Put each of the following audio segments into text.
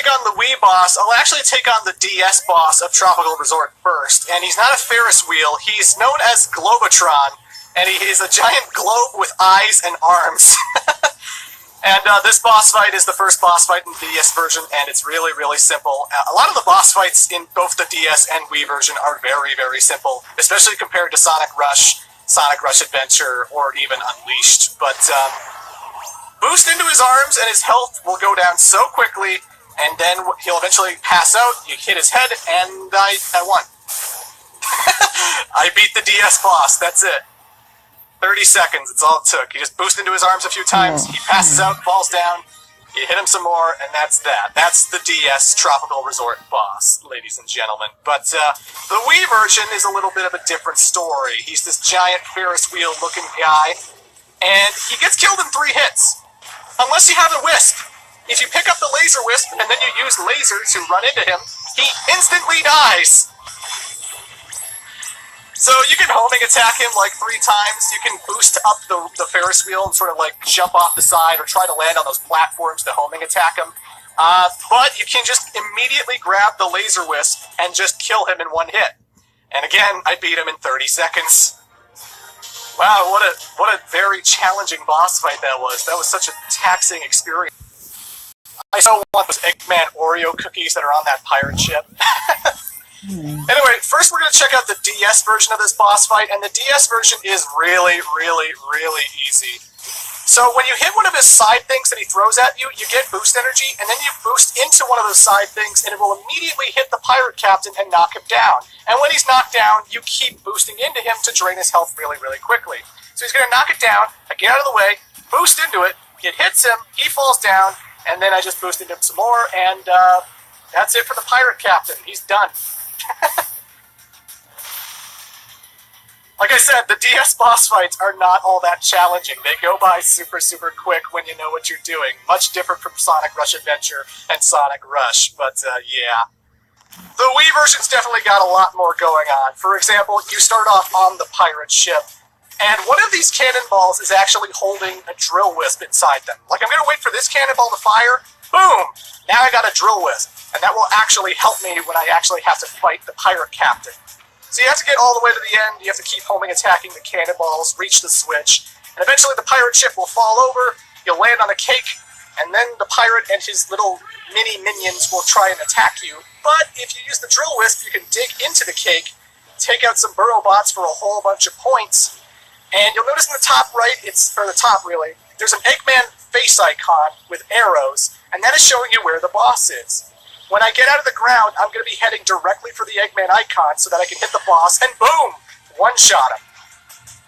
take on the Wii boss, I'll actually take on the DS boss of Tropical Resort first. And he's not a Ferris wheel, he's known as Globotron, and he is a giant globe with eyes and arms. And this boss fight is the first boss fight in the DS version, and it's really, really simple. A lot of the boss fights in both the DS and Wii version are very, very simple, especially compared to Sonic Rush Adventure, or even Unleashed. But boost into his arms, and his health will go down so quickly, and then he'll eventually pass out, you hit his head, and I won. I beat the DS boss, that's it. 30 seconds, it's all it took. You just boost into his arms a few times, he passes out, falls down, you hit him some more, and that's that. That's the DS Tropical Resort boss, ladies and gentlemen. But the Wii version is a little bit of a different story. He's this giant Ferris wheel-looking guy, and he gets killed in 3 hits. Unless you have a Wisp. If you pick up the Laser Wisp, and then you use Laser to run into him, he instantly dies! So you can homing attack him like 3 times, you can boost up the Ferris wheel and sort of like jump off the side or try to land on those platforms to homing attack him. But you can just immediately grab the Laser Wisp and just kill him in 1 hit. And again, I beat him in 30 seconds. Wow, what a very challenging boss fight that was. That was such a taxing experience. I so want those Eggman Oreo cookies that are on that pirate ship. Anyway, first we're going to check out the DS version of this boss fight, and the DS version is really, really, really easy. So when you hit one of his side things that he throws at you, you get boost energy, and then you boost into one of those side things, and it will immediately hit the pirate captain and knock him down. And when he's knocked down, you keep boosting into him to drain his health really, really quickly. So he's going to knock it down, I get out of the way, boost into it, it hits him, he falls down, and then I just boost into him some more, and that's it for the pirate captain. He's done. Like I said, the DS boss fights are not all that challenging. They go by super, super quick when you know what you're doing. Much different from Sonic Rush Adventure and Sonic Rush, but yeah. The Wii version's definitely got a lot more going on. For example, you start off on the pirate ship, and one of these cannonballs is actually holding a drill wisp inside them. Like, I'm going to wait for this cannonball to fire, boom! Now I got a drill wisp. And that will actually help me when I actually have to fight the pirate captain. So you have to get all the way to the end, you have to keep homing attacking the cannonballs, reach the switch, and eventually the pirate ship will fall over, you'll land on a cake, and then the pirate and his little mini minions will try and attack you. But if you use the drill wisp, you can dig into the cake, take out some burrow bots for a whole bunch of points, and you'll notice in the top right, or the top really, there's an Eggman face icon with arrows, and that is showing you where the boss is. When I get out of the ground, I'm going to be heading directly for the Eggman icon so that I can hit the boss, and boom! One-shot him.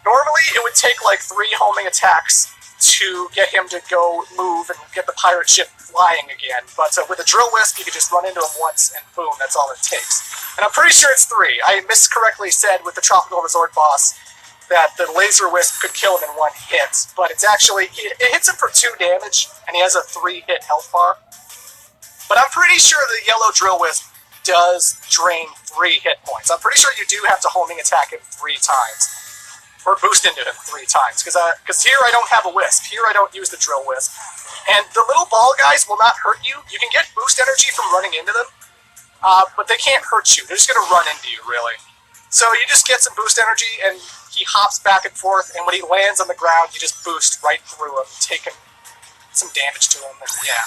Normally, it would take like 3 homing attacks to get him to go move and get the pirate ship flying again, but with a drill wisp, you can just run into him once, and boom, that's all it takes. And I'm pretty sure it's 3. I miscorrectly said with the Tropical Resort boss that the Laser Wisp could kill him in 1 hit, but it's actually, it hits him for 2 damage, and he has a 3-hit health bar. But I'm pretty sure the yellow drill wisp does drain 3 hit points. I'm pretty sure you do have to homing attack him 3 times. Or boost into him 3 times. Because here I don't have a wisp. Here I don't use the drill wisp. And the little ball guys will not hurt you. You can get boost energy from running into them. But they can't hurt you. They're just going to run into you, really. So you just get some boost energy, and he hops back and forth. And when he lands on the ground, you just boost right through him. Take him some damage to him. And yeah.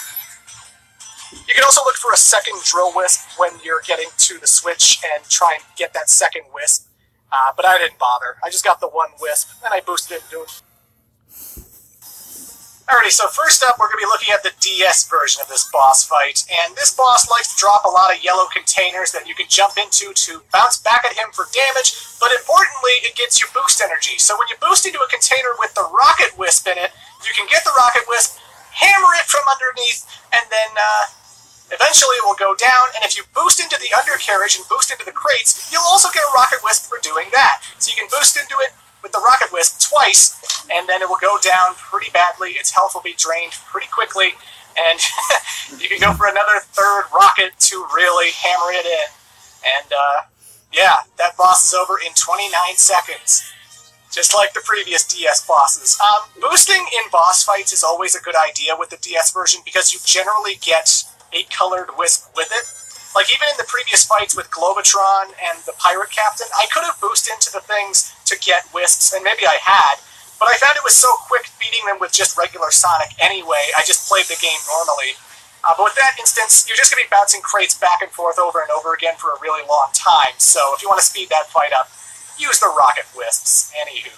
You can also look for a second drill wisp when you're getting to the switch and try and get that second wisp. But I didn't bother. I just got the 1 wisp, and I boosted it into him. Alrighty, so first up, we're going to be looking at the DS version of this boss fight. And this boss likes to drop a lot of yellow containers that you can jump into to bounce back at him for damage, but importantly, it gets you boost energy. So when you boost into a container with the rocket wisp in it, you can get the rocket wisp, hammer it from underneath, and then eventually it will go down, and if you boost into the undercarriage and boost into the crates, you'll also get a rocket wisp for doing that. So you can boost into it with the rocket wisp twice, and then it will go down pretty badly, its health will be drained pretty quickly, and you can go for another 3rd rocket to really hammer it in. And yeah, that boss is over in 29 seconds. Just like the previous DS bosses. Boosting in boss fights is always a good idea with the DS version because you generally get 8-colored wisp with it. Like, even in the previous fights with Globotron and the Pirate Captain, I could have boosted into the things to get wisps, and maybe I had, but I found it was so quick beating them with just regular Sonic anyway, I just played the game normally. But with that instance, you're just going to be bouncing crates back and forth over and over again for a really long time, so if you want to speed that fight up, use the Rocket Wisps. Anywho.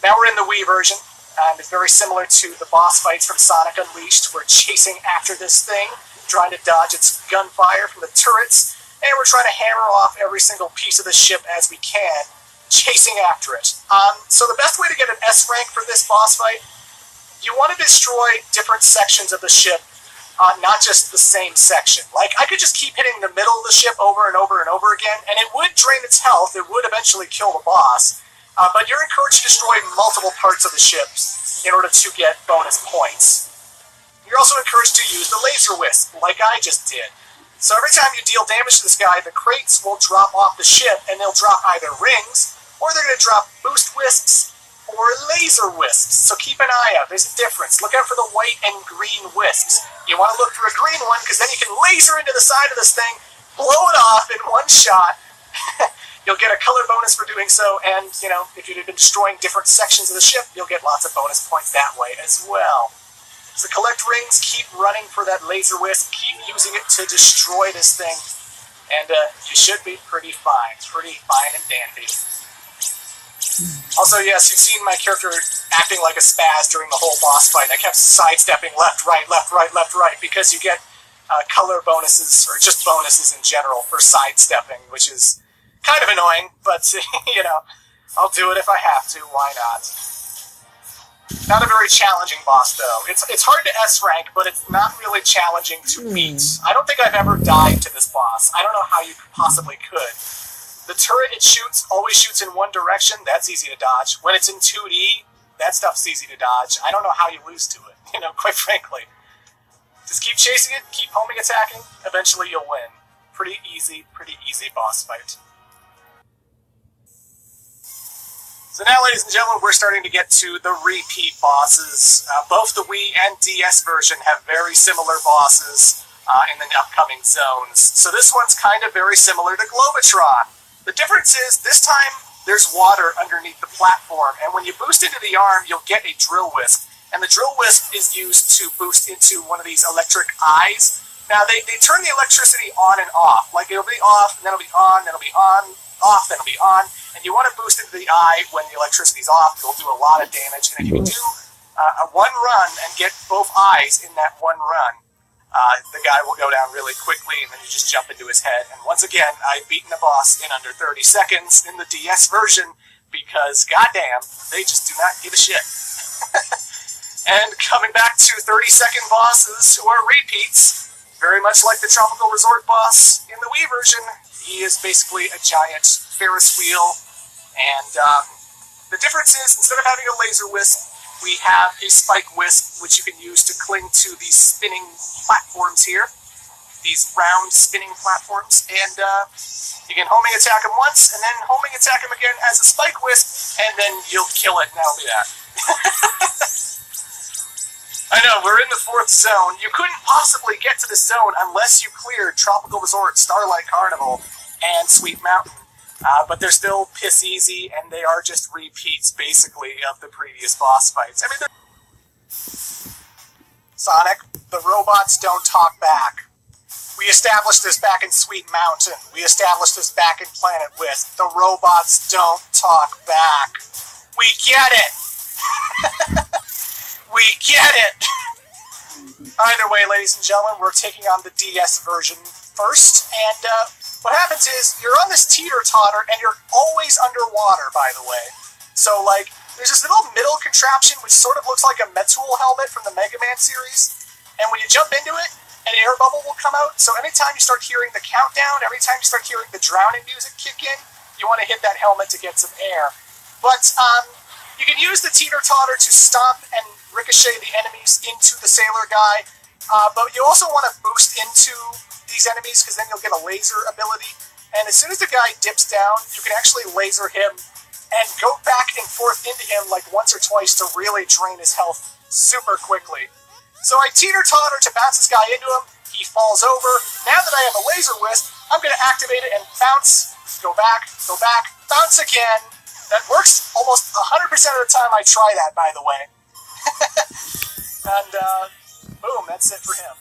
Now we're in the Wii version, and it's very similar to the boss fights from Sonic Unleashed. We're chasing after this thing, trying to dodge its gunfire from the turrets, and we're trying to hammer off every single piece of the ship as we can, chasing after it. So the best way to get an S rank for this boss fight, you want to destroy different sections of the ship, not just the same section. Like, I could just keep hitting the middle of the ship over and over and over again, and it would drain its health, it would eventually kill the boss, but you're encouraged to destroy multiple parts of the ship in order to get bonus points. You're also encouraged to use the laser wisp, like I just did. So every time you deal damage to this guy, the crates will drop off the ship, and they'll drop either rings, or they're going to drop boost wisps, or laser wisps. So keep an eye out. There's a difference. Look out for the white and green wisps. You want to look for a green one, because then you can laser into the side of this thing, blow it off in one shot. You'll get a color bonus for doing so, and, you know, if you've been destroying different sections of the ship, you'll get lots of bonus points that way as well. So collect rings, keep running for that laser wisp, keep using it to destroy this thing, and you should be pretty fine. Pretty fine and dandy. Also, yes, you've seen my character acting like a spaz during the whole boss fight. I kept sidestepping left, right, because you get color bonuses, or just bonuses in general, for sidestepping, which is kind of annoying, but, you know, I'll do it if I have to, why not? Not a very challenging boss, though. It's hard to S-rank, but it's not really challenging to beat. I don't think I've ever died to this boss. I don't know how you possibly could. The turret it shoots always shoots in one direction. That's easy to dodge. When it's in 2D, that stuff's easy to dodge. I don't know how you lose to it, you know, quite frankly. Just keep chasing it, keep homing attacking, eventually you'll win. Pretty easy boss fight. So now, ladies and gentlemen, we're starting to get to the repeat bosses. Both the Wii and DS version have very similar bosses in the upcoming zones. So this one's kind of very similar to Globotron. The difference is, this time, there's water underneath the platform, and when you boost into the arm, you'll get a drill wisp. And the drill wisp is used to boost into one of these electric eyes. Now, they turn the electricity on and off. Like, it'll be off, and then it'll be on, then it'll be on, off, then it'll be on. And you want to boost into the eye when the electricity's off. It'll do a lot of damage. And if you can do a one run and get both eyes in that one run, the guy will go down really quickly, and then you just jump into his head. And once again, I've beaten the boss in under 30 seconds in the DS version, because, goddamn, they just do not give a shit. And coming back to 30-second bosses who are repeats, very much like the Tropical Resort boss in the Wii version, he is basically a giant Ferris wheel, and the difference is, instead of having a laser wisp, we have a spike wisp, which you can use to cling to these spinning platforms here, these round spinning platforms, and you can homing attack him once, and then homing attack him again as a spike wisp, and then you'll kill it, and that'll be that. I know, we're in the 4th zone. You couldn't possibly get to the zone unless you cleared Tropical Resort, Starlight Carnival, and Sweet Mountain. But they're still piss easy, and they are just repeats, basically, of the previous boss fights. I mean, Sonic, the robots don't talk back. We established this back in Sweet Mountain. We established this back in Planet Wisp. The robots don't talk back. We get it! We get it! Either way, ladies and gentlemen, we're taking on the DS version first, and what happens is, you're on this teeter-totter, and you're always underwater, by the way. So, like, there's this little middle contraption which sort of looks like a Metool helmet from the Mega Man series, and when you jump into it, an air bubble will come out, so anytime you start hearing the countdown, every time you start hearing the drowning music kick in, you want to hit that helmet to get some air. But, you can use the teeter-totter to stomp and ricochet the enemies into the sailor guy, but you also want to boost into these enemies, because then you'll get a laser ability, and as soon as the guy dips down, you can actually laser him and go back and forth into him like once or twice to really drain his health super quickly. So I teeter-totter to bounce this guy into him, He falls over. Now that I have a laser wisp, I'm going to activate it and bounce, go back, bounce again. That works almost 100% of the time I try that, by the way. And boom, that's it for him.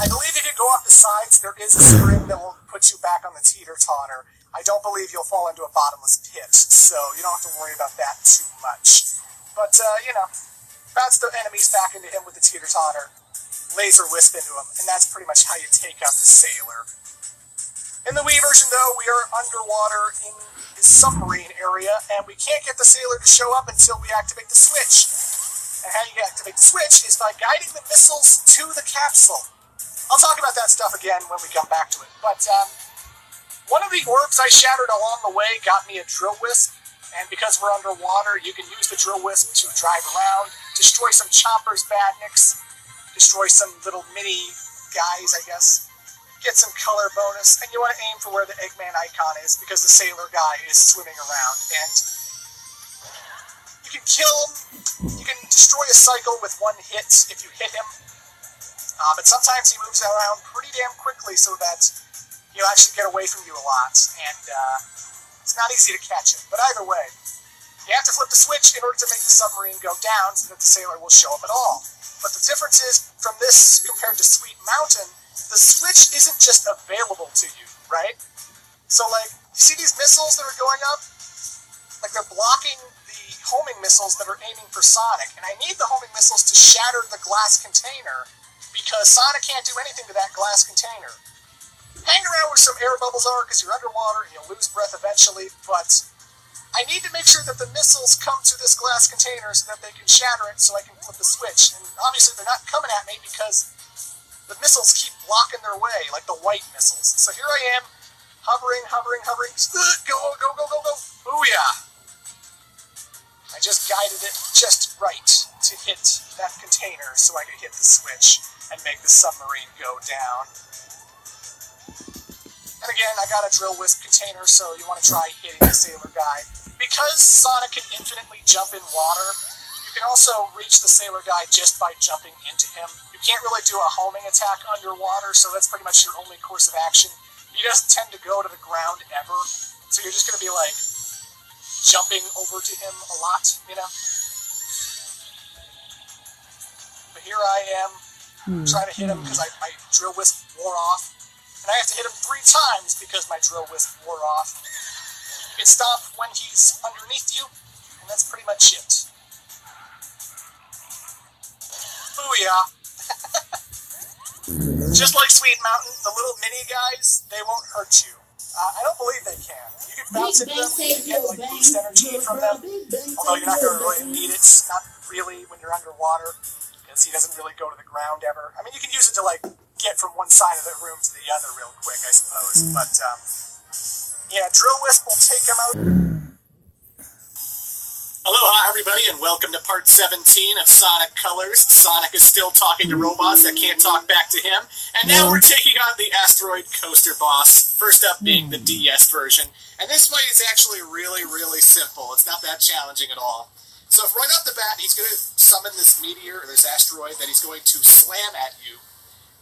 I believe if you go off the sides, there is a spring that will put you back on the teeter-totter. I don't believe you'll fall into a bottomless pit, so you don't have to worry about that too much. But, bounce the enemies back into him with the teeter-totter, laser wisp into him, and that's pretty much how you take out the sailor. In the Wii version, though, we are underwater in the submarine area, and we can't get the sailor to show up until we activate the switch. And how you activate the switch is by guiding the missiles to the capsule. I'll talk about that stuff again when we come back to it. But one of the orbs I shattered along the way got me a drill wisp, and because we're underwater, you can use the drill wisp to drive around, destroy some chompers, badniks, destroy some little mini guys, I guess, get some color bonus, and you want to aim for where the Eggman icon is because the sailor guy is swimming around, and you can kill him, you can destroy a cycle with one hit if you hit him, but sometimes he moves around pretty damn quickly so that he'll actually get away from you a lot, and it's not easy to catch him. But either way, you have to flip the switch in order to make the submarine go down so that the sailor will show up at all. But the difference is, from this compared to Sweet Mountain, the switch isn't just available to you, right? So, like, you see these missiles that are going up? Like, they're blocking the homing missiles that are aiming for Sonic, and I need the homing missiles to shatter the glass container, because Sonic can't do anything to that glass container. Hang around where some air bubbles are, because you're underwater and you'll lose breath eventually, but I need to make sure that the missiles come to this glass container so that they can shatter it so I can flip the switch. And obviously they're not coming at me because the missiles keep blocking their way, like the white missiles. So here I am, hovering. Go. Booyah! I just guided it just right to hit that container so I could hit the switch and make the submarine go down. And again, I got a drill wisp container, so you want to try hitting the sailor guy. Because Sonic can infinitely jump in water, you can also reach the sailor guy just by jumping into him. You can't really do a homing attack underwater, so that's pretty much your only course of action. He doesn't tend to go to the ground ever, so you're just going to be like jumping over to him a lot, you know? But here I am, trying to hit him because my drill wisp wore off. And I have to hit him 3 times because my drill wisp wore off. You can stop when he's underneath you, and that's pretty much it. Booyah! Just like Sweet Mountain, the little mini guys, they won't hurt you. I don't believe they can. You can bounce into them, you can get like boost energy from them, although you're not going to really need it, not really when you're underwater, because he doesn't really go to the ground ever. I mean, you can use it to like get from one side of the room to the other real quick, I suppose, but yeah, Drill Wisp will take him out. Aloha, everybody, and welcome to part 17 of Sonic Colors. Sonic is still talking to robots that can't talk back to him, and now we're taking on the Asteroid Coaster boss, first up being the DS version. And this fight is actually really, really simple. It's not that challenging at all. So right off the bat, he's going to summon this meteor, or this asteroid, that he's going to slam at you.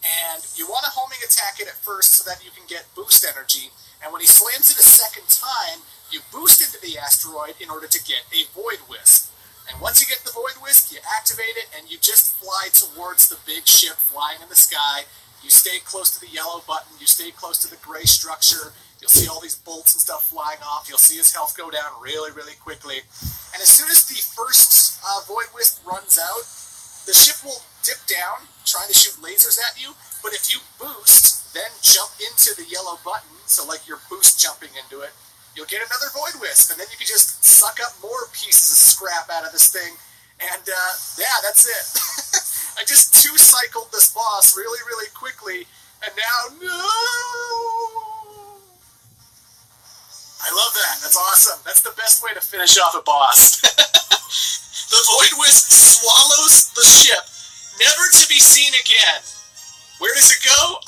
And you want to homing attack it at first so that you can get boost energy. And when he slams it a second time, you boost into the asteroid in order to get a Void Wisp. And once you get the Void Wisp, you activate it, and you just fly towards the big ship flying in the sky. You stay close to the yellow button. You stay close to the gray structure. You'll see all these bolts and stuff flying off. You'll see his health go down really, really quickly. And as soon as the first Void Wisp runs out, the ship will dip down, trying to shoot lasers at you. But if you boost, then jump into the yellow button, so like you're boost jumping into it, you'll get another Void Wisp, and then you can just suck up more pieces of scrap out of this thing, and yeah, that's it. I just two-cycled this boss really, really quickly, and now, no! I love that. That's awesome. That's the best way to finish off a boss. The Void Wisp swallows the ship, never to be seen again. Where does it go?